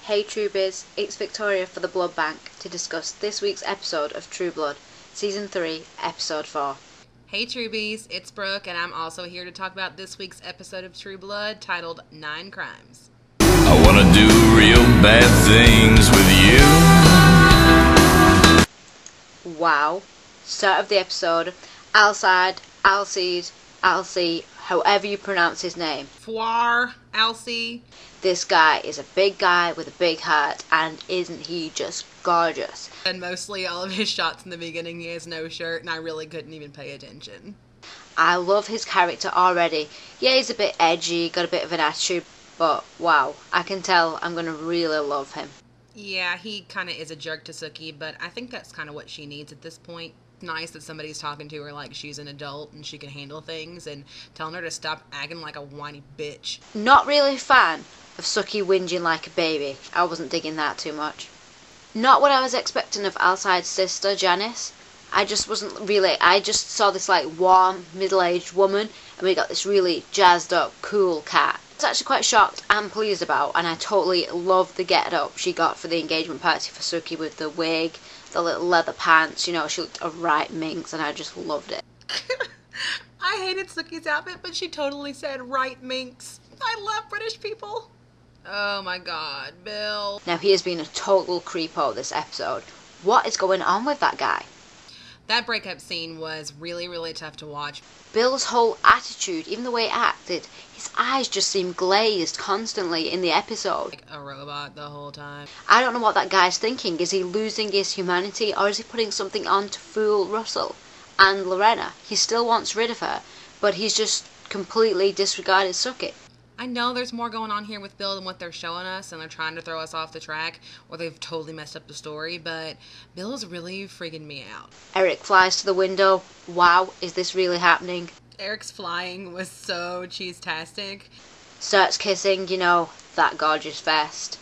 Hey Truebies, it's Victoria for the Blood Bank to discuss this week's episode of True Blood, Season 3, Episode 4. Hey Truebies, it's Brooke, and I'm also here to talk about this week's episode of True Blood titled 9 Crimes. I wanna do real bad things with you. Wow. Start of the episode, Alcide, Alcide, however you pronounce his name. Foire, Alcy. This guy is a big guy with a big heart, and isn't he just gorgeous? And mostly all of his shots in the beginning, he has no shirt, and I really couldn't even pay attention. I love his character already. Yeah, he's a bit edgy, got a bit of an attitude, but wow, I can tell I'm gonna really love him. Yeah, he kind of is a jerk to Sookie, but I think that's kind of what she needs at this point. Nice that somebody's talking to her like she's an adult and she can handle things and telling her to stop acting like a whiny bitch. Not really a fan of Sookie whinging like a baby. I wasn't digging that too much. Not what I was expecting of Alcide's sister, Janice. I just saw this like warm, middle-aged woman, and we got this really jazzed up, cool cat. I was actually quite shocked and pleased about, and I totally loved the get-up she got for the engagement party for Sookie with the wig, the little leather pants, you know, she looked a right minx, and I just loved it. I hated Sookie's outfit, but she totally said right minx. I love British people. Oh my god, Bill. Now he has been a total creepo this episode. What is going on with that guy? That breakup scene was really, really tough to watch. Bill's whole attitude, even the way he acted, his eyes just seemed glazed constantly in the episode. Like a robot the whole time. I don't know what that guy's thinking. Is he losing his humanity, or is he putting something on to fool Russell and Lorena? He still wants rid of her, but he's just completely disregarded Sookie. I know there's more going on here with Bill than what they're showing us, and they're trying to throw us off the track, or they've totally messed up the story, but Bill's really freaking me out. Eric flies to the window. Wow, is this really happening? Eric's flying was so cheese-tastic. Starts kissing, you know, that gorgeous vest.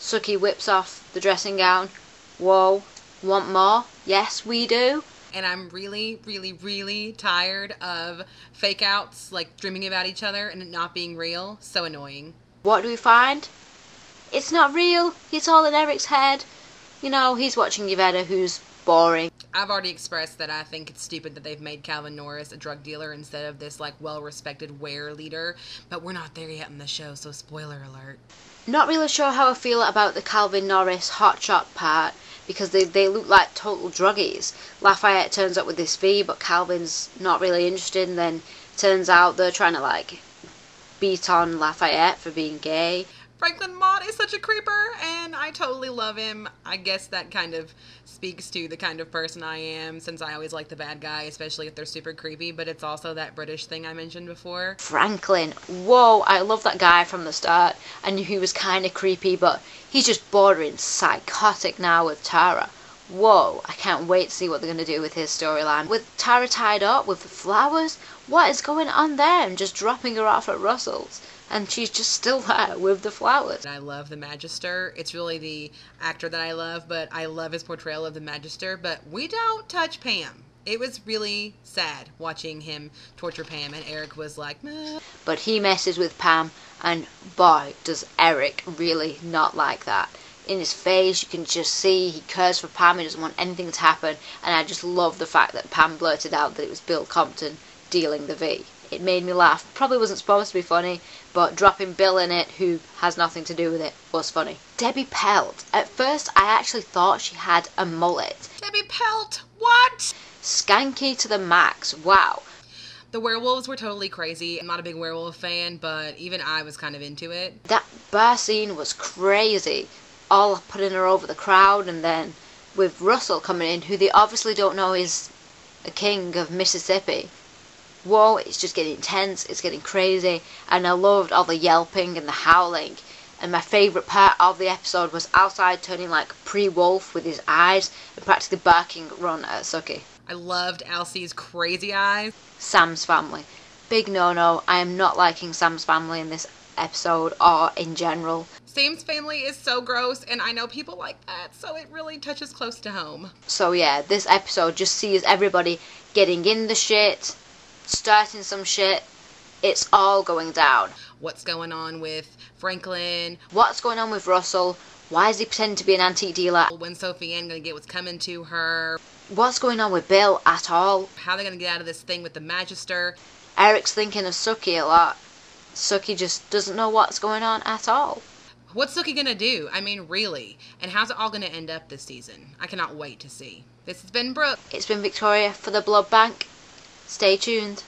Sookie whips off the dressing gown. Whoa, want more? Yes, we do. And I'm really, really, really tired of fake outs, like dreaming about each other and it not being real. So annoying. What do we find? It's not real. It's all in Eric's head. You know, he's watching Yvette, who's boring. I've already expressed that I think it's stupid that they've made Calvin Norris a drug dealer instead of this, like, well-respected wear leader. But we're not there yet in the show, so spoiler alert. Not really sure how I feel about the Calvin Norris hotshot part, because they look like total druggies. Lafayette turns up with this V, but Calvin's not really interested, and then turns out they're trying to, like, beat on Lafayette for being gay. Franklin Mott is such a creeper, and I totally love him. I guess that kind of speaks to the kind of person I am, since I always like the bad guy, especially if they're super creepy, but it's also that British thing I mentioned before. Franklin. Whoa, I love that guy from the start. I knew he was kind of creepy, but he's just bordering psychotic now with Tara. Whoa, I can't wait to see what they're going to do with his storyline. With Tara tied up with the flowers, what is going on there? I'm just dropping her off at Russell's, and she's just still there with the flowers. I love the Magister. It's really the actor that I love, but I love his portrayal of the Magister, but we don't touch Pam. It was really sad watching him torture Pam, and Eric was like, meh. But he messes with Pam, and boy, does Eric really not like that. In his face, you can just see he cares for Pam, he doesn't want anything to happen, and I just love the fact that Pam blurted out that it was Bill Compton dealing the V. It made me laugh. Probably wasn't supposed to be funny, but dropping Bill in it, who has nothing to do with it, was funny. Debbie Pelt. At first, I actually thought she had a mullet. Debbie Pelt, what? Skanky to the max, wow. The werewolves were totally crazy. I'm not a big werewolf fan, but even I was kind of into it. That bar scene was crazy. All putting her over the crowd, and then with Russell coming in, who they obviously don't know is a king of Mississippi. Whoa, it's just getting intense, it's getting crazy, and I loved all the yelping and the howling. And my favourite part of the episode was Alcide turning like pre-wolf with his eyes and practically barking run at Sookie. I loved Alcy's crazy eyes. Sam's family. Big no-no. I am not liking Sam's family in this episode or in general. Sam's family is so gross, and I know people like that, so it really touches close to home. So yeah, this episode just sees everybody getting in the shit, starting some shit. It's all going down. What's going on with Franklin? What's going on with Russell? Why is he pretending to be an antique dealer? When Sophie Ann gonna get what's coming to her? What's going on with Bill at all? How they gonna get out of this thing with the Magister? Eric's thinking of Sookie a lot. Sookie just doesn't know what's going on at all. What's Sookie gonna do? I mean, really? And how's it all gonna end up this season? I cannot wait to see. This has been Brooke. It's been Victoria for the Blood Bank. Stay tuned.